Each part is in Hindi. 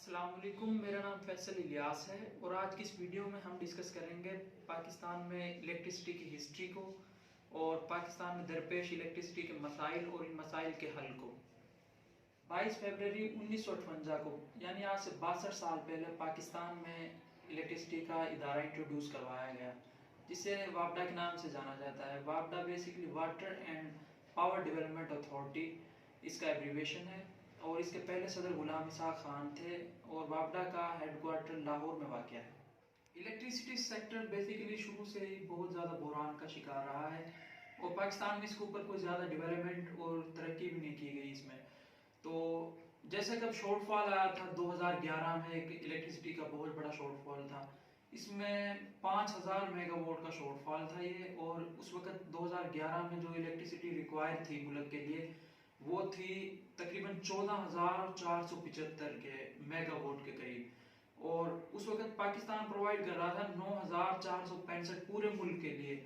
अस्सलाम वालेकुम, मेरा नाम फैसल इलियास है और आज की इस वीडियो में हम डिस्कस करेंगे पाकिस्तान में इलेक्ट्रिसिटी की हिस्ट्री को और पाकिस्तान में दरपेश इलेक्ट्रिसिटी के मसाइल और इन मसाइल के हल को। 22 फरवरी 1958 को यानी आज से 62 साल पहले पाकिस्तान में इलेक्ट्रिसिटी का इदारा इंट्रोड्यूस करवाया गया, जिसे वापडा के नाम से जाना जाता है। वापडा basically water and power development authority इसका एब्रीविएशन है और इसके पहले सदर गुलाम इसाक खान थे और वापडा का हेडक्वार्टर लाहौर में वाक़ है। इलेक्ट्रिसिटी सेक्टर बेसिकली शुरू से ही बहुत ज़्यादा बहरान का शिकार रहा है और पाकिस्तान में इसके ऊपर कोई ज़्यादा डेवलपमेंट और तरक्की भी नहीं की गई इसमें। तो जैसे कब शॉर्टफॉल आया था 2011 में, एक इलेक्ट्रिसिटी का बहुत बड़ा शॉर्टफॉल था। इसमें 5000 मेगावाट का शॉर्टफॉल था ये, और उस वक्त 2011 में जो इलेक्ट्रिसिटी रिक्वायर थी मुल्क के लिए वो थी तकरीबन 14,475 के मेगावाट के करीब, और उस वक्त पाकिस्तान प्रोवाइड कर रहा था 9,465 पूरे मुल्क के लिए,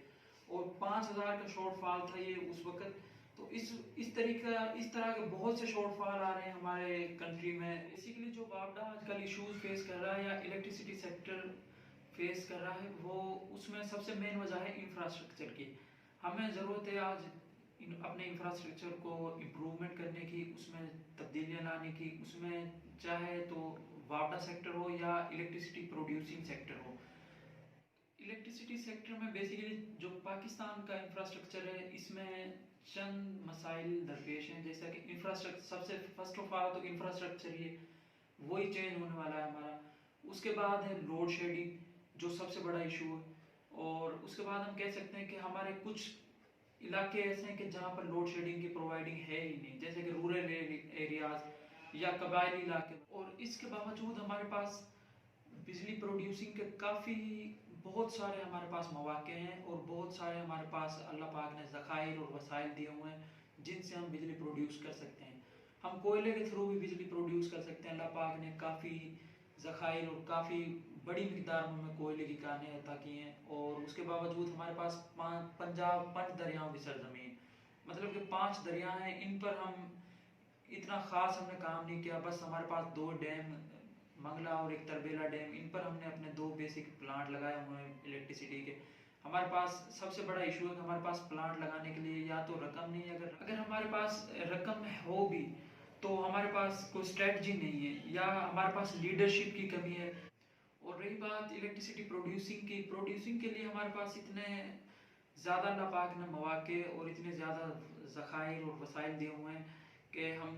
और 5,000 का शॉर्टफॉल था ये उस वक्त। तो इस तरह के बहुत से शॉर्टफॉल आ रहे हैं हमारे कंट्री में। बेसिकली जो वापडा आजकल इश्यूज फेस कर रहा है या इलेक्ट्रिसिटी सेक्टर फेस कर रहा है, वो उसमें सबसे मेन वजह है इंफ्रास्ट्रक्चर की। हमें ज़रूरत है आज अपने इंफ्रास्ट्रक्चर को इम्प्रूवमेंट करने की, उसमें तब्दीलियां लाने की, उसमें चाहे तो वाटर सेक्टर हो या इलेक्ट्रिसिटी प्रोड्यूसिंग सेक्टर हो। इलेक्ट्रिसिटी सेक्टर में बेसिकली जो पाकिस्तान का इंफ्रास्ट्रक्चर है, इसमें चंद मसाइल दरपेश हैं। जैसा कि इंफ्रास्ट्रक्चर, सबसे फर्स्ट ऑफ ऑल तो इंफ्रास्ट्रक्चर ही वही चेंज होने वाला है हमारा। उसके बाद है लोड शेडिंग, जो सबसे बड़ा इशू है, और उसके बाद हम कह सकते हैं कि हमारे कुछ इलाके ऐसे हैं कि जहाँ पर लोड शेडिंग की प्रोवाइडिंग है ही नहीं, जैसे कि रूरल एरियाज या कबायली इलाके। और इसके बावजूद हमारे पास बिजली प्रोड्यूसिंग के बहुत सारे हमारे पास मौके हैं और बहुत सारे हमारे पास अल्लाह पाक ने ज़खायर और वसाइल दिए हुए हैं जिनसे हम बिजली प्रोड्यूस कर सकते हैं। हम कोयले के थ्रू भी बिजली प्रोड्यूस कर सकते हैं। अल्लाह पाक ने काफ़ी ज़खायर और काफ़ी बड़ी मिकदार में कोयले की कानें अता की हैं, और उसके बावजूद हमारे पास पंच दरियाओं की सरजमीन, मतलब कि 5 दरिया हैं। इन पर हम इतना ख़ास हमने काम नहीं किया। बस हमारे पास 2 डैम, मंगला और एक तरबेला डैम, इन पर हमने अपने 2 बेसिक प्लांट लगाए हुए हैं इलेक्ट्रिसिटी के। हमारे पास सबसे बड़ा इशू है कि हमारे पास प्लांट लगाने के लिए या तो रकम नहीं है, अगर हमारे पास रकम हो भी तो हमारे पास कोई स्ट्रेटजी नहीं है या हमारे पास लीडरशिप की कमी है। और रही बात इलेक्ट्रिसिटी प्रोड्यूसिंग के लिए हमारे पास इतने ज़्यादा अल्लाह पाक ने मौके और इतने ज़्यादा ज़खायर और वसाइल दिए हुए हैं कि हम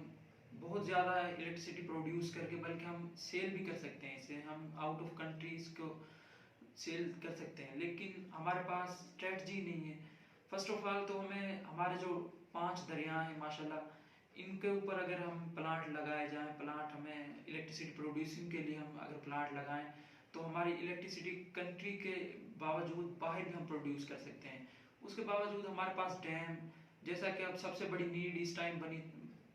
बहुत ज़्यादा इलेक्ट्रिसिटी प्रोड्यूस करके, बल्कि हम सेल भी कर सकते हैं इसे, हम आउट ऑफ कंट्रीज़ को सेल कर सकते हैं। लेकिन हमारे पास स्ट्रेटजी नहीं है। फर्स्ट ऑफ ऑल तो हमें हमारे जो 5 दरिया हैं माशाल्लाह, इनके ऊपर अगर हम प्लांट लगाए जाएं, प्लांट हमें इलेक्ट्रिसिटी प्रोड्यूसिंग के लिए हम अगर प्लांट लगाएं तो हमारी इलेक्ट्रिसिटी कंट्री के बावजूद बाहर भी हम प्रोड्यूस कर सकते हैं। उसके बावजूद हमारे पास डैम, जैसा कि अब सबसे बड़ी नीड इस टाइम बनी,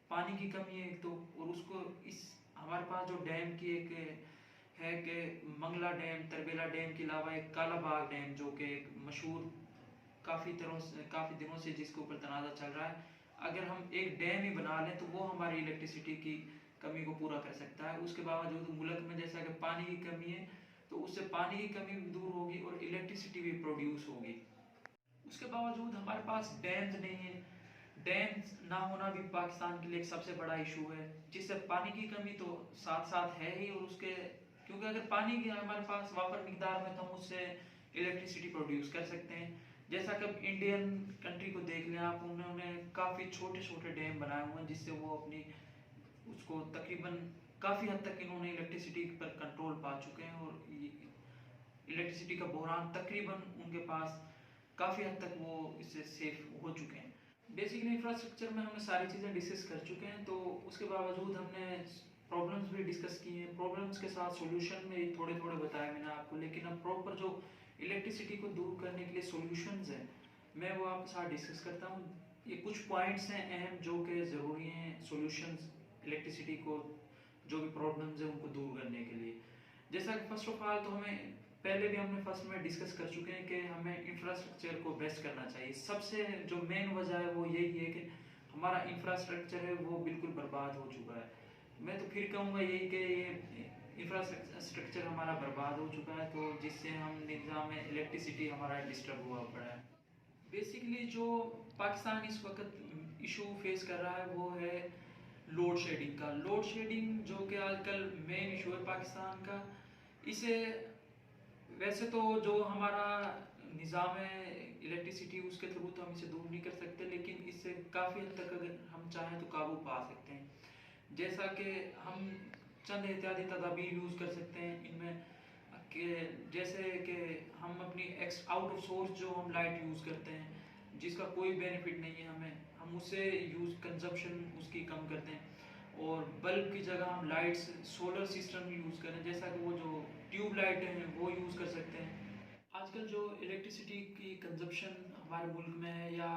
पानी की कमी है एक तो, और उसको इस हमारे पास जो डैम की एक है कि मंगला डैम, तरबेला डैम के अलावा एक काला बाग डैम, जो कि एक मशहूर काफ़ी दिनों से जिसके ऊपर तनाज़ा चल रहा है। अगर हम एक डैम ही बना लें तो वो हमारी इलेक्ट्रिसिटी की कमी को पूरा कर सकता है। उसके बावजूद मुल्क में जैसा कि पानी की कमी है, तो उससे पानी की कमी भी दूर होगी और इलेक्ट्रिसिटी भी प्रोड्यूस होगी। उसके बावजूद हमारे पास डैम्स नहीं है। डैम्स ना होना भी पाकिस्तान के लिए एक सबसे बड़ा इशू है, जिससे पानी की कमी तो साथ साथ है ही, और उसके क्योंकि अगर पानी की हमारे पास वापर मिकदार में तो हम उससे इलेक्ट्रिसिटी प्रोड्यूस कर सकते हैं। जैसा कि इंडियन कंट्री को देख लें आप, उन्होंने काफ़ी छोटे छोटे डैम बनाए हुए हैं जिससे वो अपनी उसको तकरीबन काफ़ी हद तक इन्होंने इलेक्ट्रिसिटी पर कंट्रोल पा चुके हैं, और इलेक्ट्रिसिटी का बहरान तकरीबन उनके पास काफ़ी हद तक वो इससे सेफ हो चुके हैं। बेसिकली इंफ्रास्ट्रक्चर में हमने सारी चीज़ें डिस्कस कर चुके हैं, तो उसके बावजूद हमने प्रॉब्लम्स भी डिस्कस किए हैं। प्रॉब्लम्स के साथ सॉल्यूशन में थोड़े थोड़े बताए मैंने आपको, लेकिन अब प्रॉपर जो इलेक्ट्रिसिटी को दूर करने के लिए सॉल्यूशंस हैं, मैं वो आपके साथ डिस्कस करता हूँ। ये कुछ पॉइंट्स हैं अहम जो कि ज़रूरी हैं सॉल्यूशंस इलेक्ट्रिसिटी को, जो भी प्रॉब्लम्स हैं उनको दूर करने के लिए। जैसा कि फर्स्ट ऑफ ऑल तो हमें पहले भी हमने फर्स्ट में डिस्कस कर चुके हैं कि हमें इंफ्रास्ट्रक्चर को बेस्ट करना चाहिए। सबसे जो मेन वजह है वो यही है कि हमारा इंफ्रास्ट्रक्चर है वो बिल्कुल बर्बाद हो चुका है। मैं तो फिर कहूँगा यही कि ये इंफ्रास्ट्रक्चर हमारा बर्बाद हो चुका है, तो जिससे हम निज़ाम इलेक्ट्रिसिटी हमारा डिस्टर्ब हुआ पड़ा है। बेसिकली जो पाकिस्तान इस वक्त इशू फेस कर रहा है वो है लोड शेडिंग का। लोड शेडिंग जो कि आजकल मेन इशू है पाकिस्तान का। इसे वैसे तो जो हमारा निज़ाम है इलेक्ट्रिसिटी उसके थ्रू तो हम इसे दूर नहीं कर सकते, लेकिन इससे काफ़ी हद तक अगर हम चाहें तो काबू पा सकते हैं। जैसा कि हम चंद एहतियाती तदाबीर यूज़ कर सकते हैं इनमें कि जैसे कि हम अपनी एक्स आउट ऑफ सोर्स जो हम लाइट यूज़ करते हैं जिसका कोई बेनिफिट नहीं है हमें, हम उससे यूज़ कंजप्शन उसकी कम करते हैं। और बल्ब की जगह हम लाइट्स सोलर सिस्टम यूज़ करें, जैसा कि वो जो ट्यूब लाइट हैं वो यूज़ कर सकते हैं। आजकल जो इलेक्ट्रिसिटी की कंजप्शन हमारे मुल्क में है या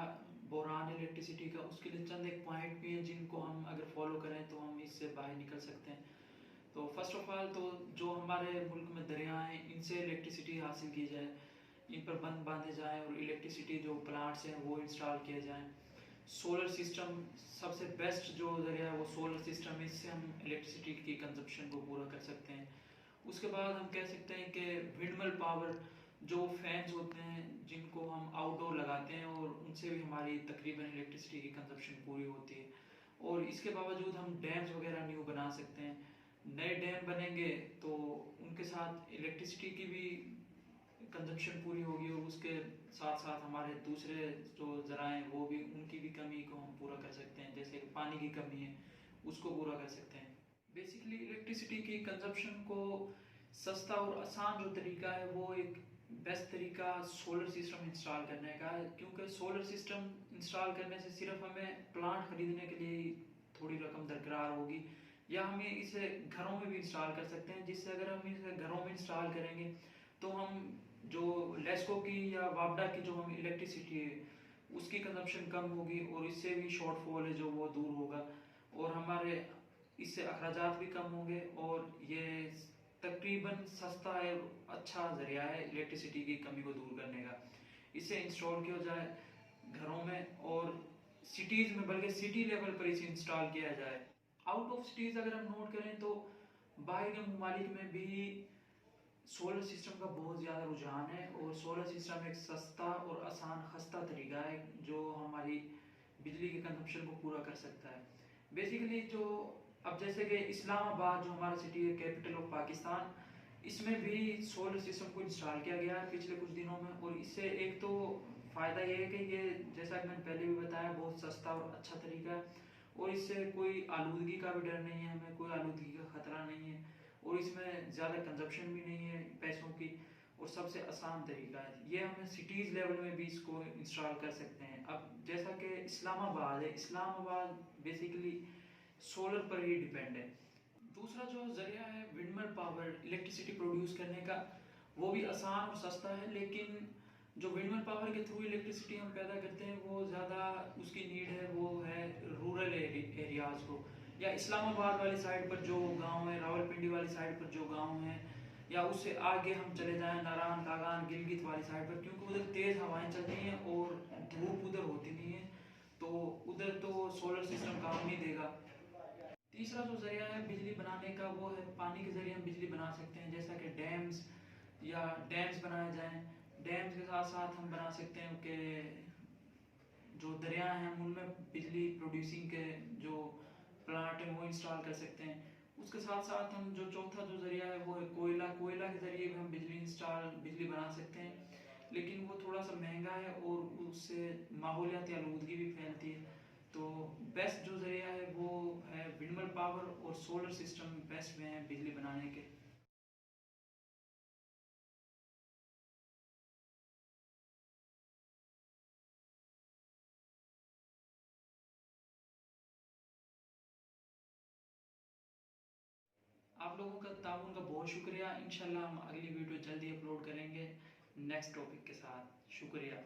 बहरान इलेक्ट्रिसिटी का, उसके लिए चंद एक पॉइंट भी हैं जिनको हम अगर फॉलो करें तो हम इससे बाहर निकल सकते हैं। तो फर्स्ट ऑफ ऑल तो जो हमारे मुल्क में दरिया हैं इनसे इलेक्ट्रिसिटी हासिल की जाए, इन पर बंद बांधे जाएँ और इलेक्ट्रिसिटी जो प्लांट्स हैं वो इंस्टॉल किए जाएँ। सोलर सिस्टम सबसे बेस्ट जो ज़रिया है वो सोलर सिस्टम है, इससे हम इलेक्ट्रिसिटी की कंजप्शन को पूरा कर सकते हैं। उसके बाद हम कह सकते हैं कि विंडमिल पावर जो फैंस होते हैं जिनको हम आउटडोर लगाते हैं और उनसे भी हमारी तकरीबन इलेक्ट्रिसिटी की कंजप्शन पूरी होती है। और इसके बावजूद हम डैम्स वगैरह न्यू बना सकते हैं। नए डैम बनेंगे तो उनके साथ इलेक्ट्रिसिटी की भी कंजप्शन पूरी होगी और उसके साथ साथ हमारे दूसरे जो ज़राए हैं वो भी उनकी भी कमी को हम पूरा कर सकते हैं, जैसे कि पानी की कमी है उसको पूरा कर सकते हैं। बेसिकली इलेक्ट्रिसिटी की कंजप्शन को सस्ता और आसान जो तरीका है वो एक बेस्ट तरीका सोलर सिस्टम इंस्टॉल करने का है, क्योंकि सोलर सिस्टम इंस्टॉल करने से सिर्फ हमें प्लांट खरीदने के लिए थोड़ी रकम दरकार होगी, या हम ये इसे घरों में भी इंस्टॉल कर सकते हैं, जिससे अगर हम इसे घरों में इंस्टॉल करेंगे तो हम जो लेस्को की या वापडा की जो हम इलेक्ट्रिसिटी है उसकी कंजप्शन कम होगी और इससे भी शॉर्टफॉल है जो वो दूर होगा और हमारे इससे अखराजात भी कम होंगे और ये तकरीबन सस्ता है, अच्छा ज़रिया है इलेक्ट्रिसिटी की कमी को दूर करने का। इसे इंस्टॉल किया जाए घरों में और सिटीज़ में, बल्कि सिटी लेवल पर इसे इंस्टॉल किया जाए। आउट ऑफ सिटीज़ अगर हम नोट करें तो बाहर के ममालिक में भी सोलर सिस्टम का बहुत ज़्यादा रुझान है और सोलर सिस्टम एक सस्ता और आसान खस्ता तरीका है जो हमारी बिजली के कंजप्शन को पूरा कर सकता है। बेसिकली जो अब जैसे कि इस्लामाबाद जो हमारा सिटी है कैपिटल ऑफ पाकिस्तान, इसमें भी सोलर सिस्टम को इंस्टॉल किया गया है पिछले कुछ दिनों में और इससे एक तो फ़ायदा ये है कि ये जैसा कि मैंने पहले भी बताया बहुत सस्ता और अच्छा तरीका है और इससे कोई आलूदगी का भी डर नहीं है, हमें कोई आलूदगी का ख़तरा नहीं है और इसमें ज़्यादा कंजप्शन भी नहीं है पैसों की और सबसे आसान तरीका है। ये हम सिटीज़ लेवल में भी इसको इंस्टॉल कर सकते हैं। अब जैसा कि इस्लामाबाद है, इस्लामाबाद बेसिकली सोलर पर ही डिपेंड है। दूसरा जो ज़रिया है विंडमिल पावर इलेक्ट्रिसिटी प्रोड्यूस करने का, वो भी आसान और सस्ता है, लेकिन जो विंडमिल पावर के थ्रू इलेक्ट्रिसिटी हम पैदा करते हैं वो ज़्यादा उसकी नीड है वो है रूरल एरियाज़ को, या इस्लामाबाद वाली साइड पर जो गांव है, रावलपिंडी वाली साइड पर जो गांव है, या उससे आगे हम चले जाएं नारायण कागान गिलगित वाली साइड पर, क्योंकि उधर तेज़ हवाएं चलती हैं और धूप उधर होती नहीं है, तो उधर तो सोलर सिस्टम काम नहीं देगा। तीसरा जो जरिया है बिजली बनाने का वो है पानी के जरिए हम बिजली बना सकते हैं, जैसा कि डैम्स या डैम्स बनाए जाएं। डैम्स के साथ साथ हम बना सकते हैं कि जो दरिया हैं हम उनमें बिजली प्रोड्यूसिंग के जो प्लांट हैं वो इंस्टॉल कर सकते हैं। उसके साथ साथ हम जो चौथा जो जरिया है वो है कोयला। कोयला के जरिए भी हम बिजली बना सकते हैं, लेकिन वो थोड़ा सा महंगा है और उससे माहौलियाती आलूदगी भी फैलती है। तो बेस्ट जो जरिया है वो है विंडमिल पावर और सोलर सिस्टम बेस्ट में है बिजली बनाने के। आप लोगों का ताउन का बहुत शुक्रिया। इंशाल्लाह हम अगली वीडियो जल्दी अपलोड करेंगे नेक्स्ट टॉपिक के साथ। शुक्रिया।